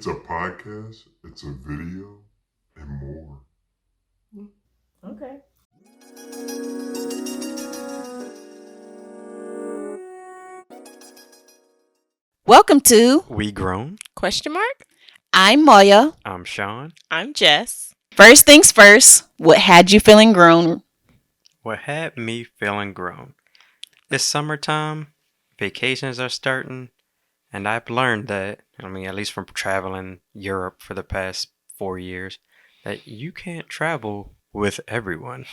It's a podcast, it's a video, and more. Okay. Welcome to We Grwn. Question mark? I'm Moyo. I'm Shaun. I'm Jess. First things first, what had you feeling grown? What had me feeling grown? It's summertime, vacations are starting, and I've learned that, at least from traveling Europe for the past 4 years, that you can't travel with everyone.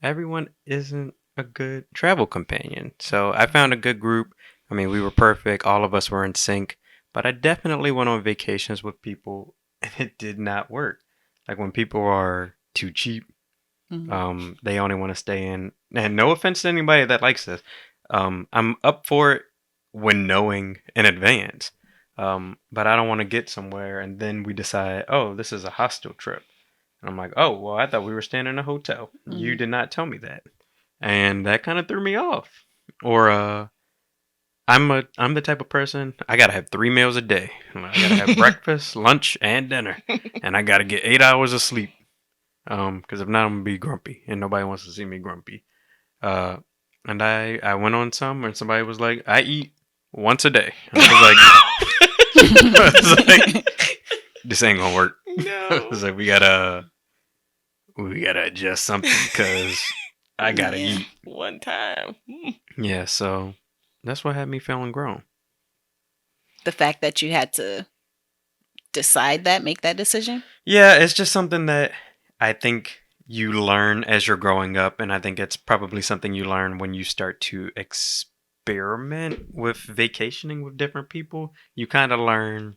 Everyone isn't a good travel companion. So I found a good group. We were perfect. All of us were in sync. But I definitely went on vacations with people and it did not work. Like when people are too cheap, they only want to stay in. And no offense to anybody that likes this. I'm up for it when knowing in advance. But I don't want to get somewhere and then we decide, oh, this is a hostel trip. And I'm like, oh, well, I thought we were staying in a hotel. You did not tell me that. And that kind of threw me off. Or I'm the type of person I gotta have 3 meals a day. I gotta have breakfast, lunch, and dinner, and I gotta get 8 hours of sleep. Because if not, I'm gonna be grumpy, and nobody wants to see me grumpy. Uh, and I went on some, and somebody was like, I eat once a day. And I was like, this ain't gonna work. No. It's like we gotta adjust something because I gotta eat. One time. Yeah, so that's what had me feeling grown. The fact that you had to make that decision? Yeah, it's just something that I think you learn as you're growing up, and I think it's probably something you learn when you start to experiment with vacationing with different people. You kind of learn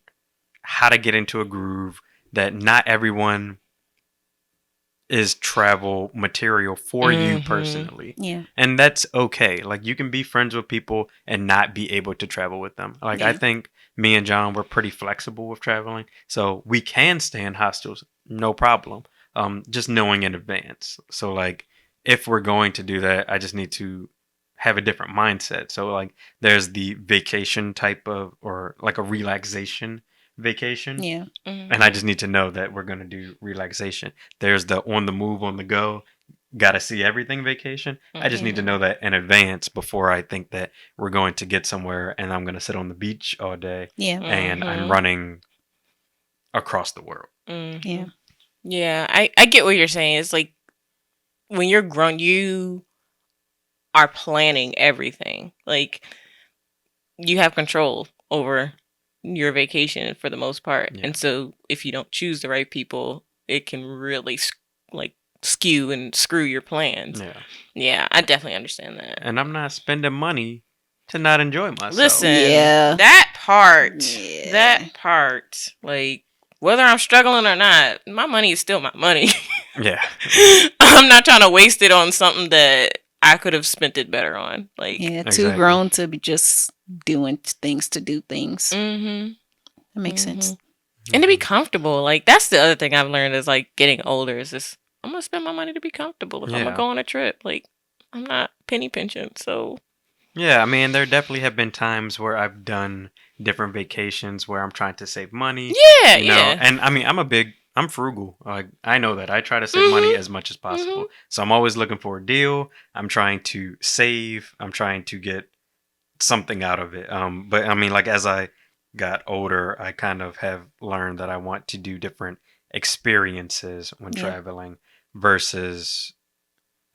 how to get into a groove that not everyone is travel material for you personally. Yeah. And that's okay. Like you can be friends with people and not be able to travel with them. Like I think me and John were pretty flexible with traveling. So we can stay in hostels, no problem. Just knowing in advance. So like if we're going to do that, I just need to have a different mindset. So like there's the vacation type of or like a relaxation vacation. Yeah. And I just need to know that we're going to do relaxation. There's the on the move, on the go, got to see everything vacation. I just need to know that in advance before I think that we're going to get somewhere and I'm going to sit on the beach all day Yeah. and I'm running across the world. Yeah. Yeah, I get what you're saying. It's like when you're grown, you are planning everything. Like you have control over your vacation for the most part. Yeah. And so if you don't choose the right people, it can really like skew and screw your plans. Yeah. Yeah, I definitely understand that. And I'm not spending money to not enjoy myself. Listen, Yeah. that part, Yeah. that part, like whether I'm struggling or not, my money is still my money. Yeah. I'm not trying to waste it on something that I could have spent it better on. Like, Yeah, too Exactly. grown to be just doing things to do things. mm-hmm, That makes sense. and to be comfortable. Like that's the other thing I've learned is like getting older is just I'm gonna spend my money to be comfortable if I'm Yeah. gonna go on a trip. Like I'm not penny pinching, so Yeah, there definitely have been times where I've done different vacations where I'm trying to save money. yeah, You know, yeah. and I'm frugal. Like I know that I try to save money as much as possible. So I'm always looking for a deal. I'm trying to save. I'm trying to get something out of it. But like as I got older, I kind of have learned that I want to do different experiences when Yeah. traveling versus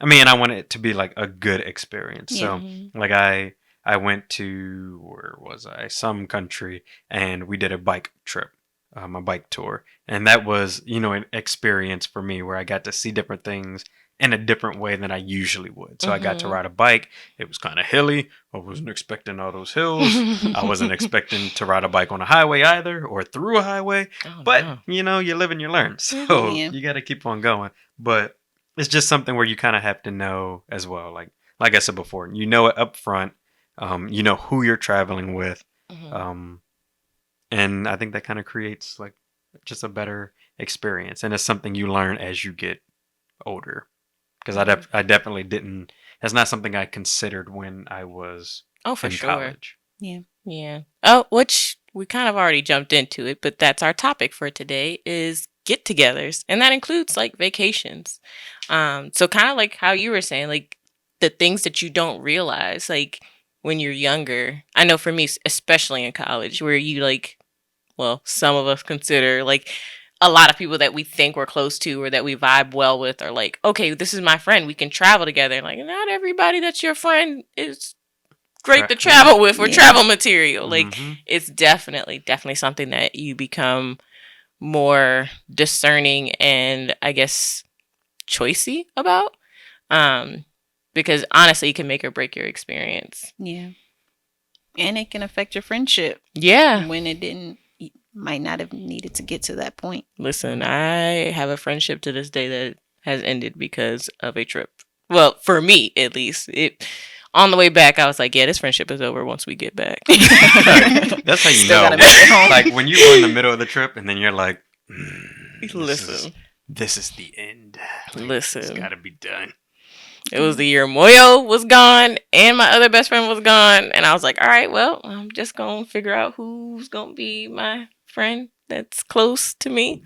I want it to be like a good experience. Yeah. So like I went to where was I? Some country and we did a bike trip, a bike tour. And that was, an experience for me where I got to see different things in a different way than I usually would. So I got to ride a bike. It was kind of hilly. I wasn't expecting all those hills. I wasn't expecting to ride a bike on a highway either or through a highway. Oh, But, no. you live and you learn. So Yeah. you got to keep on going. But it's just something where you kind of have to know as well. Like I said before, you know it up front. You know who you're traveling with. And I think that kind of creates like just a better experience. And it's something you learn as you get older. Because I definitely didn't. That's not something I considered when I was Oh, for in sure. college. Yeah. Yeah. Oh, which we kind of already jumped into it, but that's our topic for today is get-togethers, and that includes like vacations. So kind of like how you were saying, like the things that you don't realize, like when you're younger. I know for me, especially in college, where you like, well, some of us consider like a lot of people that we think we're close to or that we vibe well with are like, okay, this is my friend. We can travel together. Like, not everybody that's your friend is great to travel with or travel material. Like, it's definitely something that you become more discerning and I guess choicey about. Because honestly, it can make or break your experience. Yeah. And it can affect your friendship. Yeah. When might not have needed to get to that point. Listen, I have a friendship to this day that has ended because of a trip. Well, for me, at least. On the way back, I was like, yeah, this friendship is over once we get back. That's how you know. Like, when you go in the middle of the trip and then you're like, listen. This is the end. Like, listen. It's got to be done. It was the year Moyo was gone and my other best friend was gone. And I was like, all right, well, I'm just going to figure out who's going to be my friend that's close to me.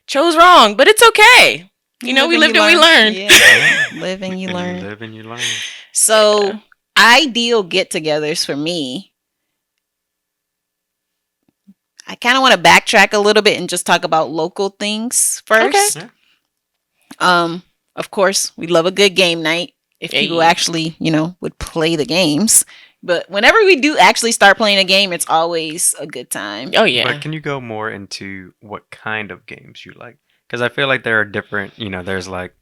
Chose wrong, but it's okay. You know, we lived and we learned. Yeah. Live and you learn. Live and you learn. So, ideal get-togethers for me. I kind of want to backtrack a little bit and just talk about local things first. Okay. Of course, we love a good game night. If people actually, would play the games. But whenever we do actually start playing a game, it's always a good time. Oh, yeah. But can you go more into what kind of games you like? Because I feel like there are different, there's like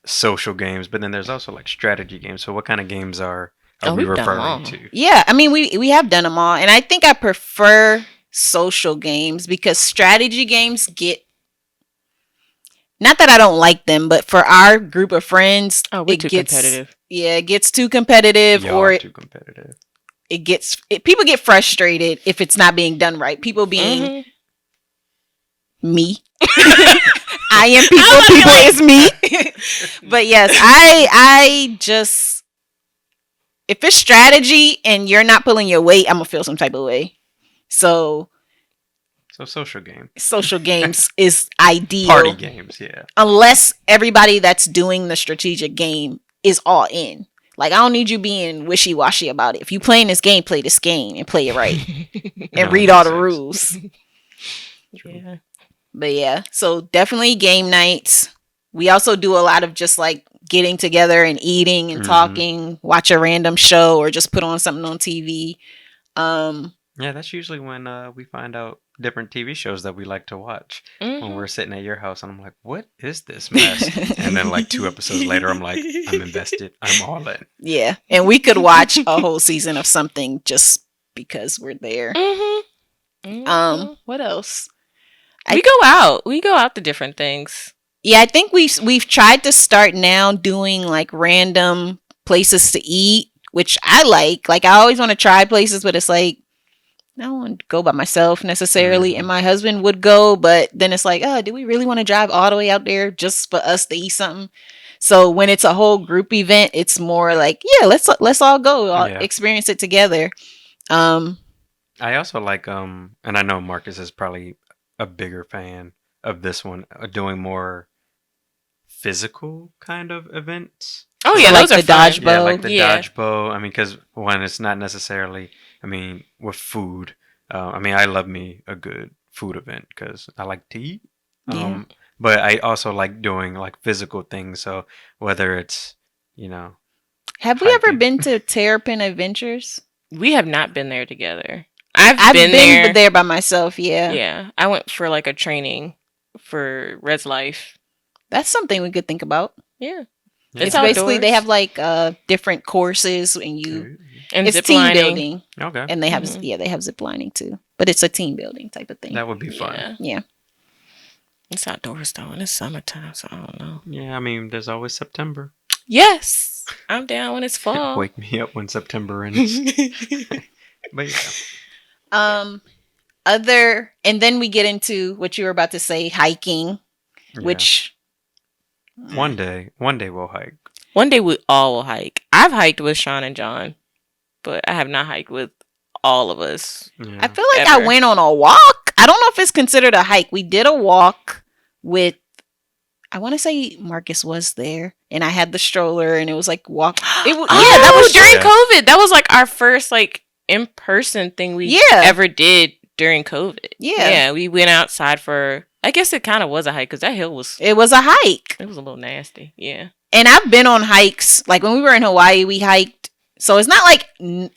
social games, but then there's also like strategy games. So what kind of games are we referring to? Yeah, I mean, we have done them all. And I think I prefer social games because strategy games get, not that I don't like them, but for our group of friends, it gets competitive. Yeah, it gets too competitive, Too competitive. People get frustrated if it's not being done right. People being me. I am people is me. But yes, I just, if it's strategy and you're not pulling your weight, I'm gonna feel some type of way. So social games. Social games is ideal. Party games, yeah. Unless everybody that's doing the strategic game is all in. Like, I don't need you being wishy-washy about it. If you playing this game, play this game and play it right. And read all the rules. Yeah. But yeah, so definitely game nights. We also do a lot of just like getting together and eating and talking, watch a random show or just put on something on TV. Yeah, that's usually when we find out different TV shows that we like to watch. When we're sitting at your house and I'm like, what is this mess? And then like 2 episodes later, I'm like, I'm invested. I'm all in. Yeah. And we could watch a whole season of something just because we're there. What else? We go out. We go out to different things. Yeah, I think we've tried to start now doing like random places to eat, which I like. Like, I always want to try places, but it's like, I don't want to go by myself necessarily, and my husband would go, but then it's like, do we really want to drive all the way out there just for us to eat something? So when it's a whole group event, it's more like, yeah, let's all go, experience it together. I also like and I know Marcus is probably a bigger fan of this one, doing more physical kind of events. Oh yeah, like those are the dodgeball. Yeah, like the dodgeball. I mean, because when it's not necessarily, I mean, with food. I mean, I love me a good food event because I like to eat. But I also like doing like physical things. So whether it's, Have we ever been to Terrapin Adventures? We have not been there together. I've been there by myself. Yeah. Yeah, I went for like a training for Res Life. That's something we could think about. Yeah. It's basically they have like different courses and it's team zip-lining. building. Okay. And they have they have zip lining too. But it's a team building type of thing. That would be fun. Yeah. It's outdoors though, and it's summertime, so I don't know. Yeah, I mean, there's always September. Yes. I'm down when it's fall. Wake me up when September ends. But yeah. And then we get into what you were about to say, hiking, which one day we'll hike. One day we all will hike. I've hiked with Shaun and John, but I have not hiked with all of us. Yeah. I feel like Ever. I went on a walk. I don't know if it's considered a hike. We did a walk with, I want to say Marcus was there, and I had the stroller, and it was like walk. Yeah, that was during Yeah. COVID. That was like our first like in person thing we Yeah. ever did during COVID. Yeah. Yeah, we went outside for. I guess it kind of was a hike because that hill was. It was a hike. It was a little nasty. Yeah. And I've been on hikes. Like when we were in Hawaii, we hiked. So it's not like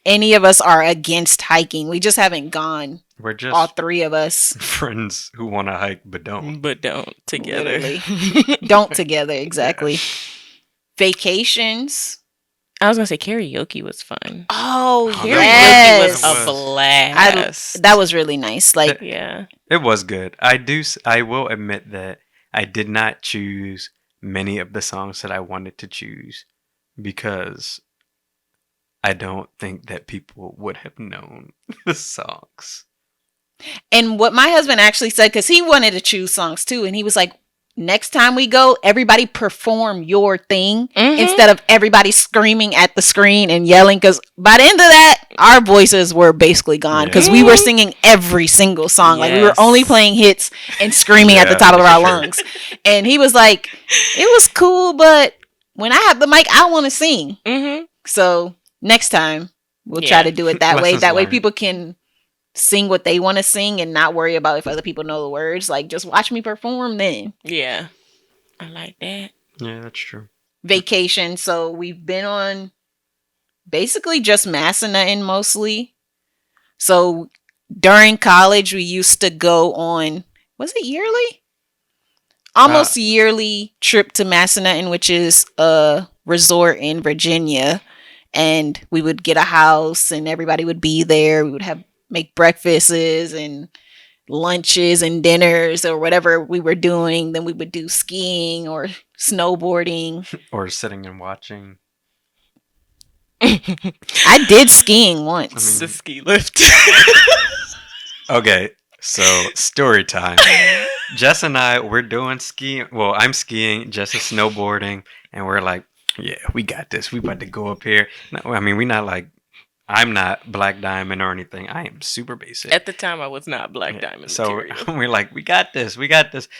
any of us are against hiking. We just haven't gone. We're just All three of us. friends who want to hike but don't. But don't together. Literally. Don't together, exactly. Vacations. I was gonna say karaoke was fun. Oh, Oh, Karaoke was yes. a blast. That was really nice. Like, Yeah. It was good. I will admit that I did not choose many of the songs that I wanted to choose because I don't think that people would have known the songs. and what my husband actually said, because he wanted to choose songs too, and he was like, next time we go, everybody perform your thing instead of everybody screaming at the screen and yelling. Because by the end of that, our voices were basically gone because we were singing every single song. Like we were Yes. only playing hits and screaming at the Yeah, top of for our sure. lungs. And he was like, it was cool, but when I have the mic, I want to sing. Mm-hmm. So next time we'll Yeah. try to do it that way. Lessons That way learned. people can sing what they want to sing and not worry about if other people know the words. Like just watch me perform then. Yeah. I like that. Yeah, that's true. Vacation. So we've been on basically just Massanutten mostly. So during college we used to go on, was it yearly? Almost yearly trip to Massanutten, which is a resort in Virginia. And we would get a house and everybody would be there. We would make breakfasts and lunches and dinners or whatever we were doing. Then we would do skiing or snowboarding. Or sitting and watching. I did skiing once. It's a ski lift. Okay, so story time. Jess and I, we're doing skiing. Well, I'm skiing, Jess is snowboarding, and we're like, yeah, we got this. We about to go up here. No, I mean, we're not like, I'm not Black Diamond or anything. I am super basic. At the time, I was not Black Diamond So material. we're like, we got this.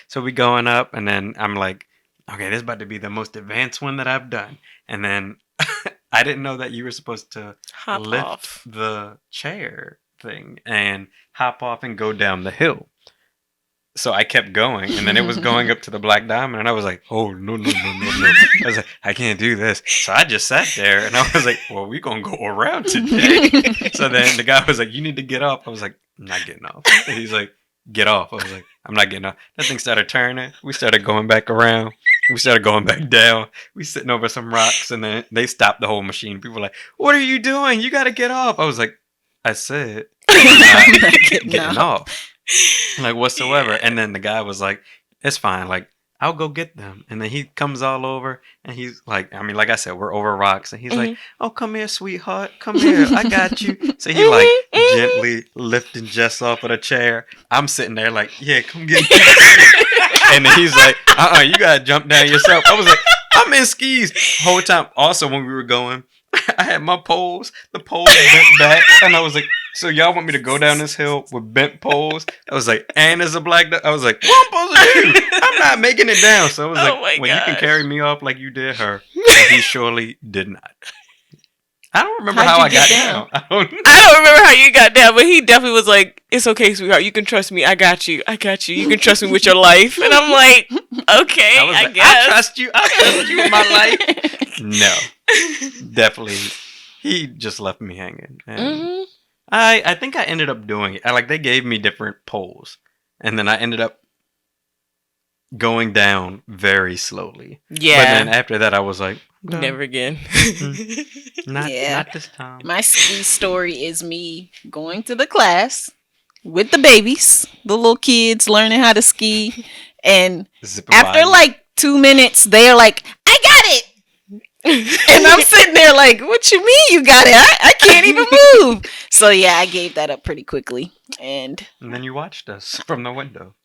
So we going up, and then I'm like, okay, this is about to be the most advanced one that I've done. And then I didn't know that you were supposed to Hop lift off. the chair thing and hop off and go down the hill. So I kept going, and then it was going up to the Black Diamond, and I was like, oh, no. I was like, I can't do this. So I just sat there, and I was like, well, we're going to go around today. So then the guy was like, you need to get off. I was like, I'm not getting off. And he's like, get off. I was like, I'm not getting off. That thing started turning. We started going back around. We started going back down. We sitting over some rocks, and then they stopped the whole machine. People were like, what are you doing? You got to get off. I was like, I said, I'm not getting off. Like whatsoever. And then the guy was like, it's fine. Like, I'll go get them. And then he comes all over, and he's like, I mean, like I said, we're over rocks. And he's like, oh, come here, sweetheart. Come here. I got you. So he like gently lifting Jess off of the chair. I'm sitting there like, yeah, come get me. And then he's like, you got to jump down yourself. I was like, I'm in skis whole time. Also, when we were going, I had my poles. The poles bent back. And I was like, so y'all want me to go down this hill with bent poles? I was like, and there's a black dog. I was like, what am I supposed to do? I'm not making it down. So I was Oh my like, well, you can gosh. carry me off like you did her. And he surely did not. I don't remember How'd how you I get got down? down. I don't know. I don't remember how you got down, but he definitely was like, it's okay, sweetheart. You can trust me. I got you. You can trust me with your life. And I'm like, okay, I was I like, guess. I trust you with my life. No, definitely. He just left me hanging. And Mm-hmm. I think I ended up doing it. Like, they gave me different poles. And then I ended up going down very slowly. Yeah. But then after that, I was like, no, Never again. not Yeah. this time. My ski story is me going to the class with the babies, the little kids learning how to ski. And Zip after line. like 2 minutes, they're like, I got it. And I'm sitting there like, what you mean you got it? I can't even move. So yeah, I gave that up pretty quickly. And And then you watched us from the window.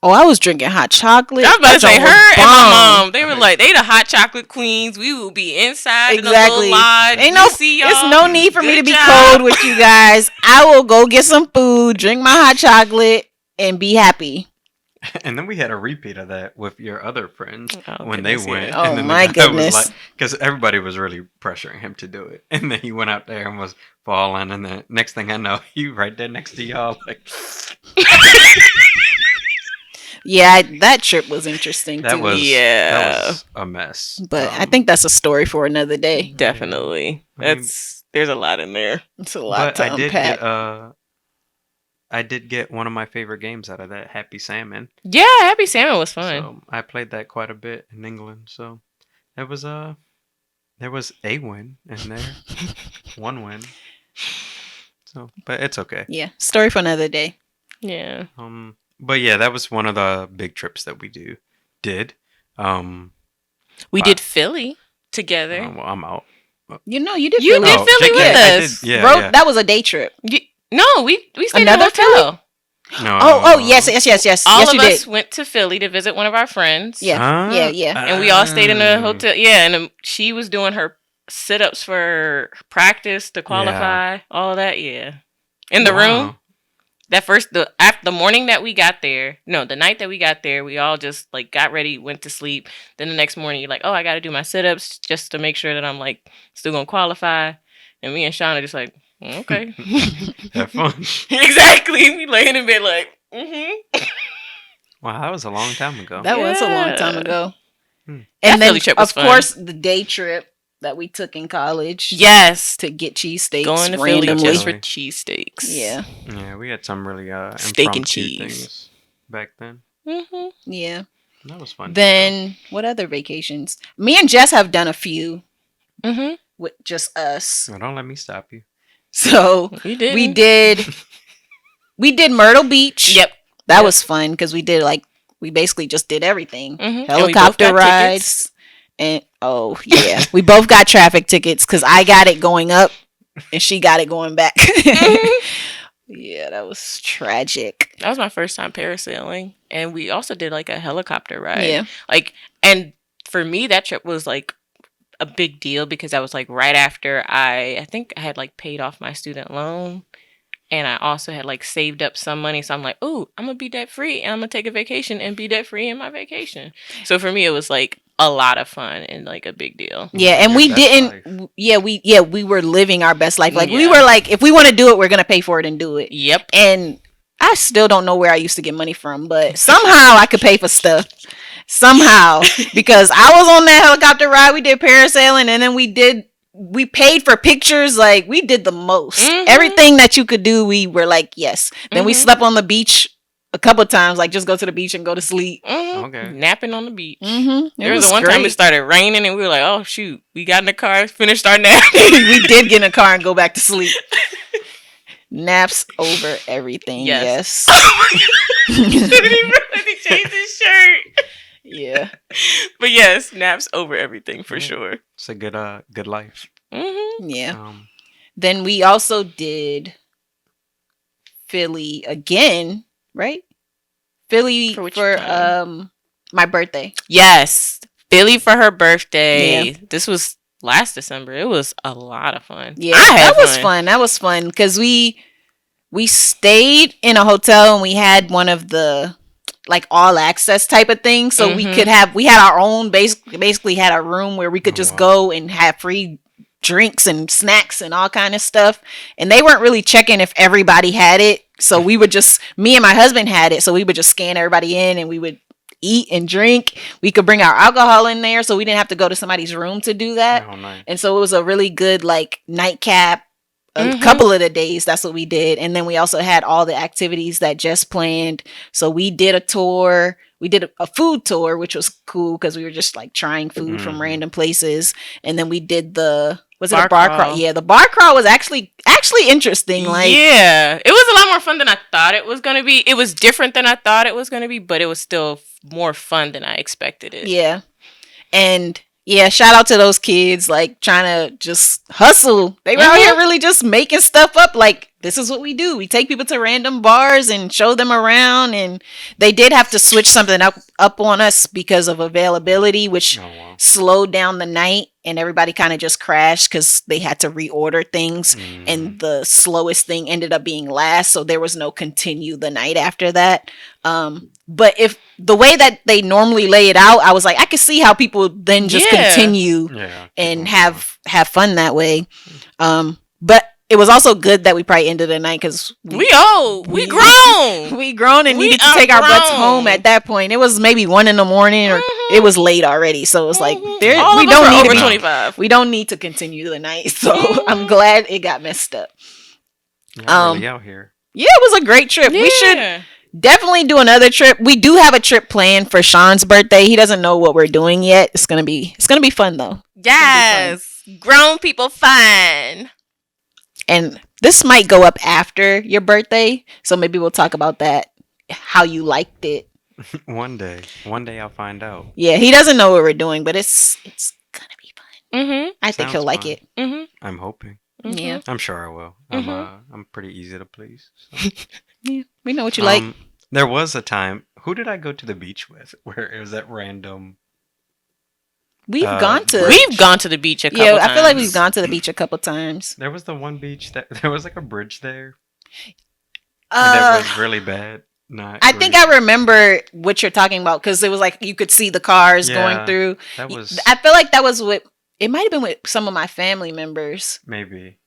Oh, I was drinking hot chocolate. I was about to say, That joint her was and my bomb. mom, they were like, they the hot chocolate queens. We will be inside in a Exactly. little lodge. Ain't We no, see y'all. it's no need for me Good to be job. cold with you guys. I will go get some food, drink my hot chocolate, and be happy. And then we had a repeat of that with your other friends Oh, when goodness, they went. yeah. Oh, and then my the guy goodness. was like, because everybody was really pressuring him to do it, and then he went out there and was falling, and then next thing I know, he right there next to y'all, like Yeah, that trip was interesting that too. was Yeah. that was a mess. But I think that's a story for another day. Definitely. I mean- There's a lot in there. It's a lot But to unpack. I did get one of my favorite games out of that, Happy Salmon. Yeah, Happy Salmon was fun. So I played that quite a bit in England. So it was there was a win in there, one win. So, but it's okay. Yeah, story for another day. Yeah. But yeah, that was one of the big trips that we did. We Wow. did Philly together. Well, I'm out. You know, you did. You Philly. did Philly Jake- with yeah, I us. did, yeah, Road- yeah. That was a day trip. No, we stayed Another in a hotel. No. Oh, yes. All Yes, of you us did. went to Philly to visit one of our friends. Yeah, yeah. And we all stayed in a hotel. Yeah, and she was doing her sit-ups for practice to qualify. All that, yeah. In the room. That the morning that we got there, the night that we got there, we all just like got ready, went to sleep. Then the next morning, you're like, oh, I got to do my sit-ups just to make sure that I'm like still gonna qualify. And me and Shaun are just like, okay, Have fun. exactly. We laying in bed like, Wow, that was a long time ago. That was a long time Yeah. ago. Hmm. That And then, Philly trip was of fun. course, the day trip that we took in college. yes, To get cheesesteaks going to Philly randomly. just for cheesesteaks. Yeah, Yeah, we had some really Steak and impromptu cheese. things back then. Mm-hmm. yeah. That was fun. Then what other vacations? Me and Jess have done a few Mm-hmm. with just us. Well, don't let me stop you. So We did. we did Myrtle Beach. Yep. That Yep. was fun because we basically just did everything. Mhm. And we both Helicopter got rides. And oh yeah, we both got traffic tickets because I got it going up and she got it going back. Yeah, that was tragic. That was my first time parasailing, and we also did like a helicopter ride. Yeah. And for me, that trip was like a big deal because that was like right after I think I had like paid off my student loan, and I also had like saved up some money. So I'm like, oh, I'm gonna be debt free, and I'm gonna take a vacation and be debt free in my vacation. So for me, it was like a lot of fun and like a big deal. Yeah, and Your we best didn't. life. We were living our best life. Like we Yeah. were like, if we want to do it, we're gonna pay for it and do it. Yep. And I still don't know where I used to get money from, but somehow I could pay for stuff. Somehow, because I was on that helicopter ride, we did parasailing, and then we paid for pictures. Like we did the most. Mhm. Everything that you could do, we were like, yes. Then we Mhm. slept on the beach a couple of times, like just go to the beach and go to sleep. Mhm. Okay. Napping on the beach. Mm-hmm. There was one time it started raining, and we were like, "Oh shoot!" We got in the car, finished our nap. We did get in a car and go back to sleep. Naps over everything. Yes. Yes. Didn't even really change his shirt. Yeah. But yes, naps over everything for Yeah. sure. It's a good life. Mm-hmm. Yeah. Then we also did Philly again, right? Philly For which for time? my birthday. Yes, Philly for her birthday. Yeah. This was last December. It was a lot of fun. Yeah, I had that was fun. That was fun because we stayed in a hotel and we had one of the like all access type of thing, so we Mhm. could have our own basically had a room where we could Oh, just wow. go and have free drinks and snacks and all kind of stuff. And they weren't really checking if everybody had it, so we would just me and my husband had it, so we would just scan everybody in and we would eat and drink. We could bring our alcohol in there, so we didn't have to go to somebody's room to do that. Oh, nice. And so it was a really good like nightcap. A Mhm. couple of the days, that's what we did. And then we also had all the activities that Jess planned. So we did a tour. We did a food tour, which was cool because we were just like trying food from Mhm. random places. And then we did a Bar bar crawl. crawl? Yeah, the bar crawl was actually interesting. Like yeah, it was a lot more fun than I thought it was gonna be. It was different than I thought it was gonna be, but it was still more fun than I expected it. yeah. And yeah, shout out to those kids like trying to just hustle. They were out Mhm. here really just making stuff up. Like this is what we do. We take people to random bars and show them around. And they did have to switch something up on us because of availability, which slowed down the night. And everybody kind of just crashed because they had to reorder things. And the slowest thing ended up being last. So there was no continue the night after that. But if the way that they normally lay it out, I was like, I could see how people then just continue and have fun that way. But it was also good that we probably ended the night because we grown. We grown and needed to take our butts home at that point. It was maybe 1 a.m. or it was late already. So it's like we don't need over 25. We don't need to continue the night. So I'm glad it got messed up. Really out here. Yeah, it was a great trip. Yeah. We should definitely do another trip. We do have a trip planned for Shaun's birthday. He doesn't know what we're doing yet. It's gonna be fun though. Yes, grown people fun. And this might go up after your birthday, so maybe we'll talk about that. How you liked it. One day I'll find out. Yeah, he doesn't know what we're doing, but it's gonna be fun. I think he'll like it. I'm hoping. Yeah, I'm sure I will. I'm pretty easy to please. So. Yeah, we know what you like. There was a time. Who did I go to the beach with? Where it was that random. We've gone to the beach a couple times. Yeah, I feel like we've gone to the beach a couple times. There was the one beach that there was like a bridge there. That was really bad. I think I remember what you're talking about because it was like you could see the cars going through. That was. I feel like that was with. It might have been with some of my family members. Maybe.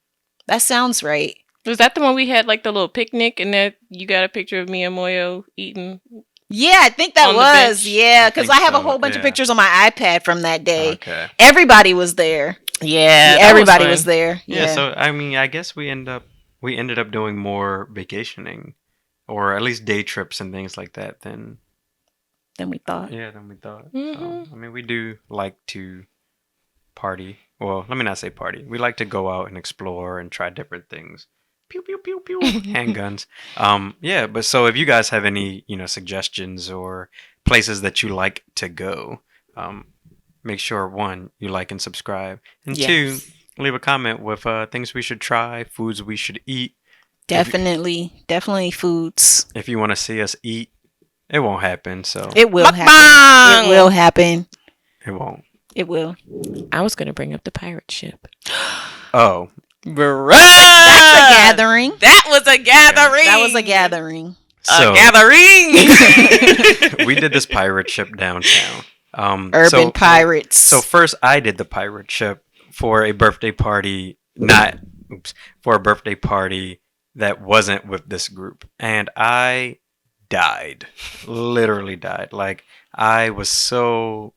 That sounds right. Was that the one we had like the little picnic and that you got a picture of me and Moyo eating? Yeah, I think that was. Yeah, because I have a so, whole bunch of pictures on my iPad from that day. Okay. Everybody was there. Yeah, everybody was there. Yeah. So I mean, I guess we ended up doing more vacationing, or at least day trips and things like that than we thought. Yeah, than we thought. So, I mean, we do like to party. Well, let me not say party. We like to go out and explore and try different things. Pew pew pew pew. Handguns. Yeah, but so if you guys have any, suggestions or places that you like to go, make sure 1, you like and subscribe, and 2, leave a comment with things we should try, foods we should eat. Definitely foods. If you want to see us eat, it won't happen. So it will happen. It will happen. It won't. It will. I was gonna bring up the pirate ship. Oh. Bruh. That's a gathering. That was a gathering. That was a gathering. So, a gathering. We did this pirate ship downtown. Urban pirates. So first I did the pirate ship for a birthday party, for a birthday party that wasn't with this group. And I died. Literally died. Like I was so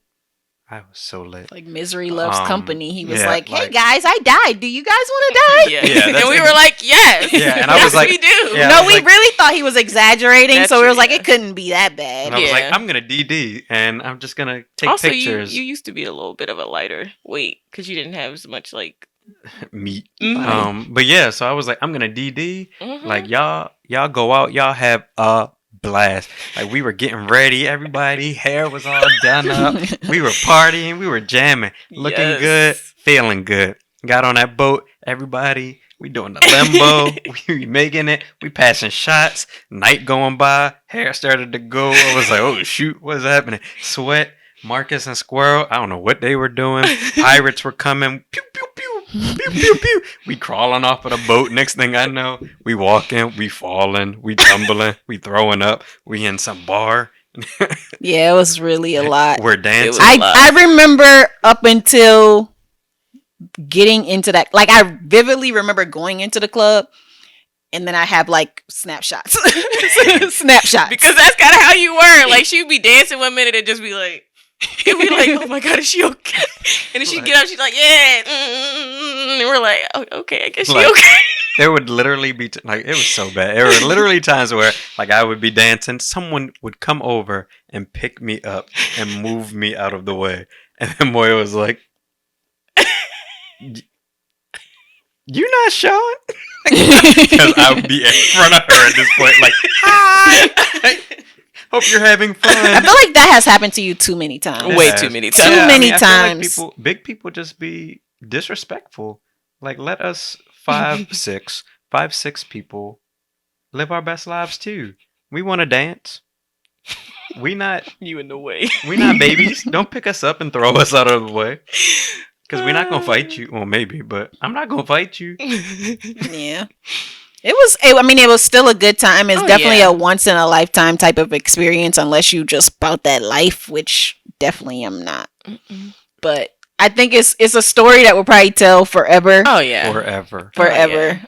lit. Like misery loves company. He was yeah, like, "Hey guys, I died. Do you guys want to die?" Yeah. And we were like, "Yes." Yeah, and I was like, "We do." Yeah, no, we really thought he was exaggerating, so we was like, it couldn't be that bad. And I was like, I'm gonna DD, and I'm just gonna take also, pictures. You used to be a little bit of a lighter weight because you didn't have as much like meat. But yeah, so I was like, I'm gonna DD. Like y'all go out, y'all have a blast. Like we were getting ready, everybody hair was all done up, we were partying, we were jamming, looking good, feeling good. Got on that boat, everybody, we doing the limbo, we making it, we passing shots, night going by, hair started to go. I was like, oh shoot, what's happening? Sweat. Marcus and Squirrel, I don't know what they were doing. Pirates were coming. Pew, pew, pew. Pew, pew, pew. We crawling off of the boat. Next thing I know, we walking, we falling, we tumbling, we throwing up. We in some bar. Yeah, it was really a lot. We're dancing. I remember up until getting into that. Like, I vividly remember going into the club. And then I have like snapshots. Snapshots. Because that's kind of how you were. Like, she'd be dancing 1 minute and just be like, and we like, oh my God, is she okay? And then she'd get up, she's like, yeah. And we're like, oh, okay, I guess she okay. There would literally be, it was so bad. There were literally times where, like, I would be dancing. Someone would come over and pick me up and move me out of the way. And then Moyo was like, you're not Shaun? Because I would be in front of her at this point, like, hi. Hope you're having fun. I feel like that has happened to you too many times. Way too many times. Too many times. Big people just be disrespectful. Like, let us 5, 6 5, 6 people live our best lives too. We want to dance. We not You in the way. we not babies. Don't pick us up and throw us out of the way. Because we're not gonna fight you. Well, maybe, but I'm not gonna fight you. Yeah. It was still a good time. It's definitely a once in a lifetime type of experience, unless you just about that life, which definitely am not. Mm-mm. But I think it's a story that we'll probably tell forever. Oh yeah, Forever. Forever. Oh, yeah.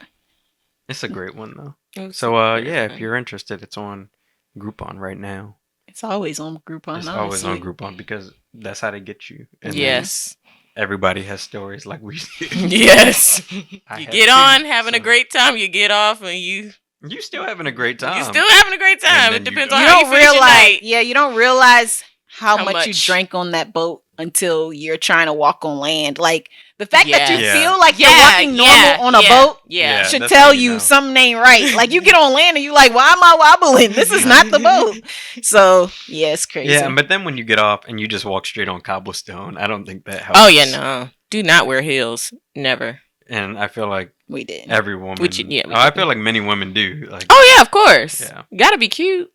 It's a great one though. It was So very yeah, if fun. you're interested, it's on Groupon right now. It's always on Groupon. It's always on Groupon because that's how they get you. And then Yes. everybody has stories like we do. Yes. I You have get too, on having a so- great time. You get off and you still having a great time. still having a great time. And It then depends you on You how you don't finish your realize. night. Yeah, you don't realize how How much you much. drank on that boat until you're trying to walk on land. Like the fact that you Yeah. feel like Yeah, you're walking normal on a boat Yeah. Yeah. should that's tell when you you know. something ain't right. Like you get on land and you like, why am I wobbling? This is not the boat. So yeah, it's crazy. Yeah, but then when you get off and you just walk straight on cobblestone, I don't think that helps. Oh yeah, no. Do not wear heels. Never. And I feel like we did. every woman. Which, yeah, we I did. feel like many women do. Like, Oh yeah, of course. Yeah. Gotta be cute.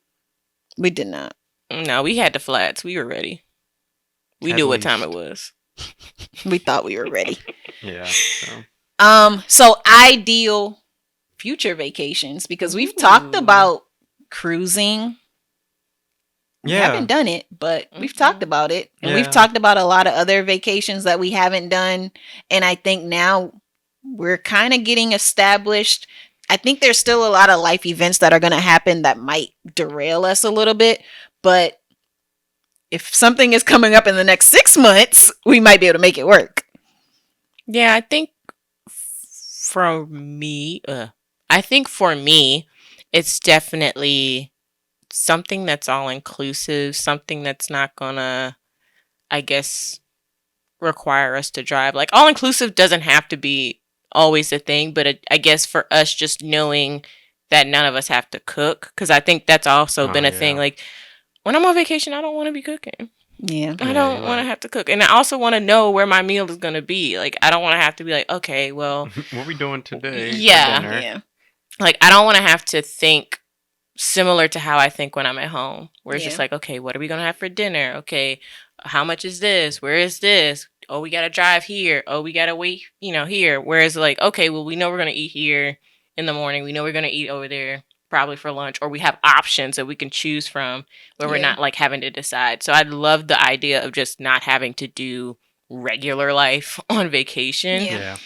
We did not. No, we had the flats. We were ready. We At knew what time it least. was. We thought we were ready. yeah. So. So ideal future vacations, because we've talked Ooh. about cruising. We Yeah. haven't done it, but we've talked about it. And we've Yeah. talked about a lot of other vacations that we haven't done. And I think now we're kind of getting established. I think there's still a lot of life events that are going to happen that might derail us a little bit. But if something is coming up in the next 6 months, we might be able to make it work. Yeah, I think for me, it's definitely something that's all inclusive, something that's not gonna, I guess, require us to drive. Like all inclusive doesn't have to be always a thing, but I guess for us, just knowing that none of us have to cook, because I think that's also Oh, been a yeah. thing. Like when I'm on vacation, I don't want to be cooking. Yeah. I Yeah, don't you're want to right. have to cook. And I also want to know where my meal is going to be. Like, I don't want to have to be like, okay, well, What we doing today? for Yeah. dinner? Yeah. like, I don't want to have to think similar to how I think when I'm at home, where it's just Yeah. like, okay, what are we going to have for dinner? Okay, how much is this? Where is this? Oh, we got to drive here. Oh, we got to wait, here. Whereas, like, okay, well, we know we're going to eat here in the morning. We know we're going to eat over there probably for lunch, or we have options that we can choose from where we're Yeah. not like having to decide. So I love the idea of just not having to do regular life on vacation. Yeah.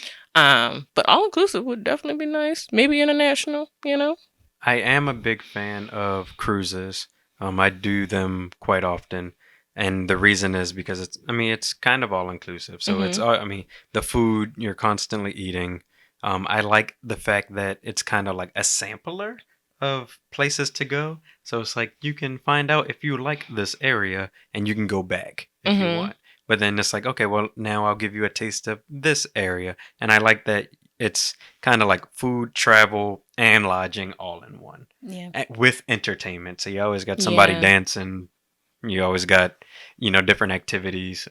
But all inclusive would definitely be nice. Maybe international, I am a big fan of cruises. I do them quite often, and the reason is because it's kind of all inclusive. So it's the food you're constantly eating. I like the fact that it's kind of like a sampler of places to go. So it's like you can find out if you like this area, and you can go back if you Mhm. want. But then it's like, okay, well, now I'll give you a taste of this area. And I like that it's kind of like food, travel, and lodging all in one Yeah. with entertainment. So you always got somebody Yeah. dancing. You always got, different activities.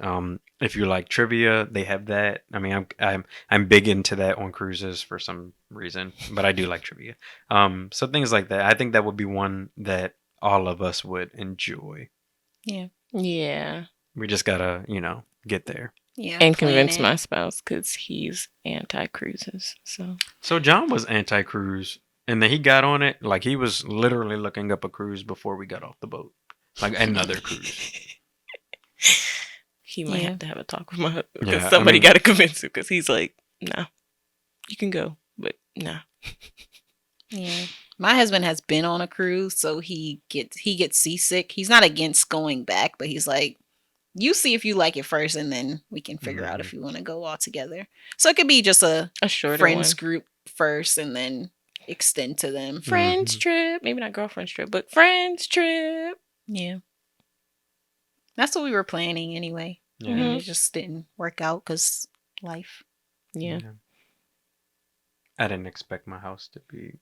If you like trivia, they have that. I mean, I'm big into that on cruises for some reason, but I do like trivia. So things like that. I think that would be one that all of us would enjoy. Yeah. Yeah. We just gotta, get there. Yeah. And plan convince it. my spouse because he's anti-cruises. So John was anti-cruise, and then he got on it. Like he was literally looking up a cruise before we got off the boat, like another cruise. He might Yeah. have to have a talk with my husband because Yeah, I somebody mean- got to convince him because he's like, no, you can go, but no. Yeah. My husband has been on a cruise, so he gets seasick. He's not against going back, but he's like, you see if you like it first, and then we can figure out if you want to go all together. So it could be just a A shorter friends one. group first, and then extend to them. Friends Mhm. trip. Maybe not girlfriend's trip, but friends trip. Yeah. That's what we were planning anyway. Yeah. And Mhm. it just didn't work out because life. Yeah. I didn't expect my house to be.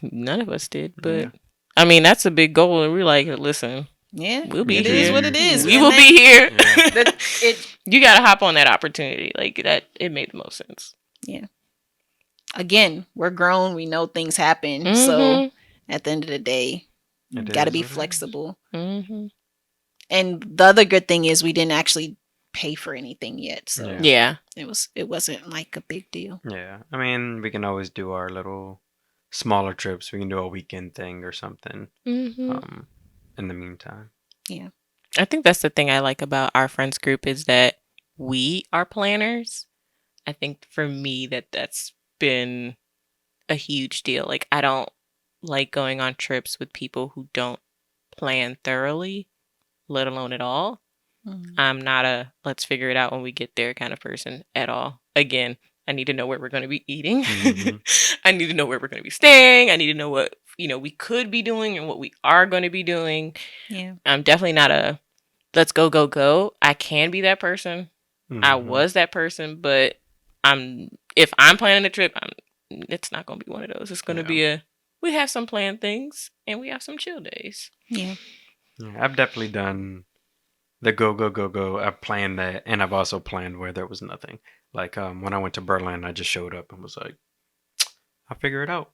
None of us did, but Yeah. I mean, that's a big goal. And we're like, listen, Yeah. we'll be It here. is what it is. We And will then be here. Yeah. it You got to hop on that opportunity. Like that, it made the most sense. again, we're grown. We know things happen. So at the end of the day, you It got to is be what it is. flexible. Mm-hmm. And the other good thing is we didn't actually pay for anything yet. So Yeah. it wasn't like a big deal. Yeah. I mean, we can always do our little smaller trips. We can do a weekend thing or something. Mm-hmm. In the meantime. Yeah. I think that's the thing I like about our friends group is that we are planners. I think for me that's been a huge deal. Like I don't like going on trips with people who don't plan thoroughly, let alone at all. Mhm. I'm not a let's figure it out when we get there kind of person at all. Again, I need to know where we're going to be eating. Mhm. I need to know where we're going to be staying. I need to know what, we could be doing and what we are going to be doing. Yeah. I'm definitely not a let's go, go, go. I can be that person. I Mhm. was that person, but if I'm planning a trip, it's not going to be one of those. It's going to Yeah. be we have some planned things and we have some chill days. Yeah. Yeah, I've definitely done the go, go, go, go. I've planned that, and I've also planned where there was nothing. Like when I went to Berlin, I just showed up and was like, I'll figure it out.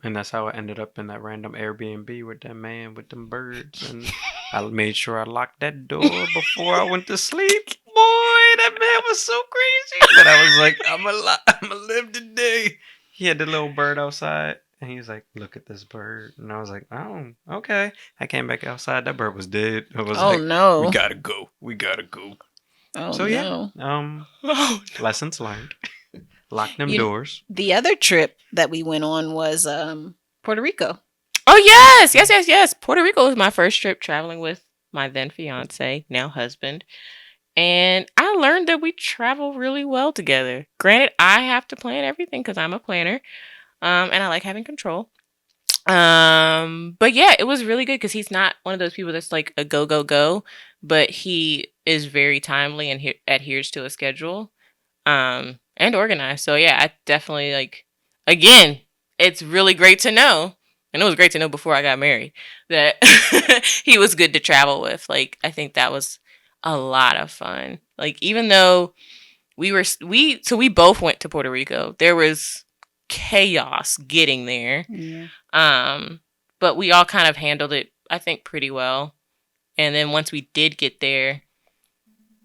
And that's how I ended up in that random Airbnb with that man with them birds. And I made sure I locked that door before I went to sleep. Boy, that man was so crazy. But I was like, I'm gonna live today. He had the little bird outside. And he was like, look at this bird. And I was like, oh, okay. I came back outside. That bird was dead. I was Oh like, no. we gotta go. We gotta go. Oh So no. yeah, lessons learned. Lock them You- doors. The other trip that we went on was Puerto Rico. Oh yes. Puerto Rico was my first trip traveling with my then fiance, now husband. And I learned that we travel really well together. Granted, I have to plan everything because I'm a planner. And I like having control. But yeah, it was really good because he's not one of those people that's like a go, go, go, but he is very timely and adheres to a schedule. And organized. So yeah, I definitely again, it's really great to know. And it was great to know before I got married that he was good to travel with. Like I think that was a lot of fun. Like even though we both went to Puerto Rico. There was chaos getting there. Yeah. But we all kind of handled it I think pretty well. And then once we did get there,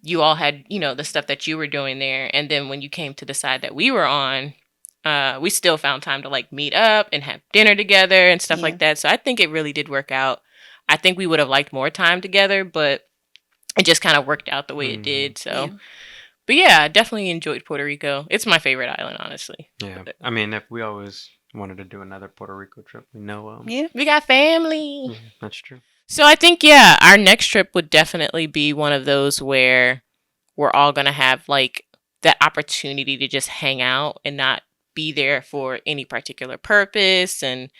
you all had, the stuff that you were doing there. And then when you came to the side that we were on, we still found time to meet up and have dinner together and stuff like that. So I think it really did work out. I think we would have liked more time together, but it just kind of worked out the way it did. So, but yeah, I definitely enjoyed Puerto Rico. It's my favorite island, honestly. Yeah. I mean, if we always wanted to do another Puerto Rico trip, we know. Yeah. We got family. Yeah, that's true. So I think, yeah, our next trip would definitely be one of those where we're all going to have that opportunity to just hang out and not be there for any particular purpose. And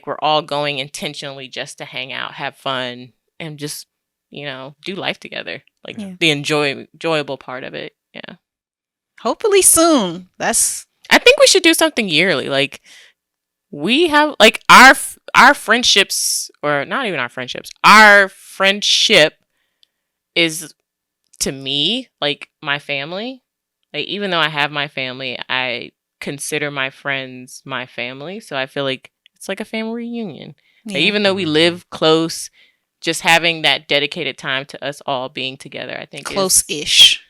we're all going intentionally just to hang out, have fun, and just, do life together. The enjoyable part of it. Yeah. Hopefully soon. I think we should do something yearly. We have our friendships, or not even our friendships. Our friendship is, to me, my family. Even though I have my family, I consider my friends my family. So I feel like it's like a family reunion. Yeah. Even though we live close, just having that dedicated time to us all being together, I think close-ish.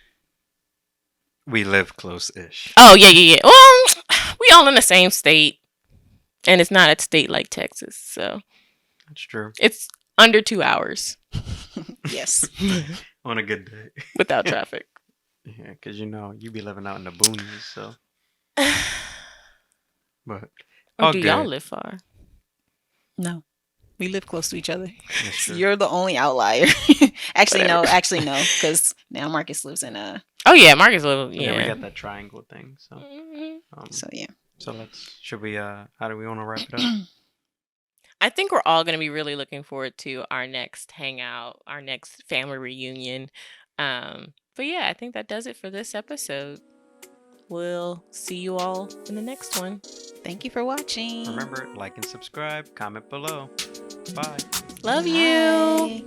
We live close-ish. Oh yeah. Well, we all in the same state, and it's not a state like Texas, so that's true. It's under 2 hours. Yes. On a good day. Without traffic. Yeah, because you be living out in the boonies, so. But or do y'all live far? No, we live close to each other. True. You're the only outlier. Actually, no, because now Marcus lives in Oh yeah, Marcus lives. Yeah, we got that triangle thing. So. So yeah. So should we? How do we want to wrap it up? I think we're all going to be really looking forward to our next hangout, our next family reunion. But yeah, I think that does it for this episode. We'll see you all in the next one. Thank you for watching. Remember, like and subscribe, comment below. Bye. Love you.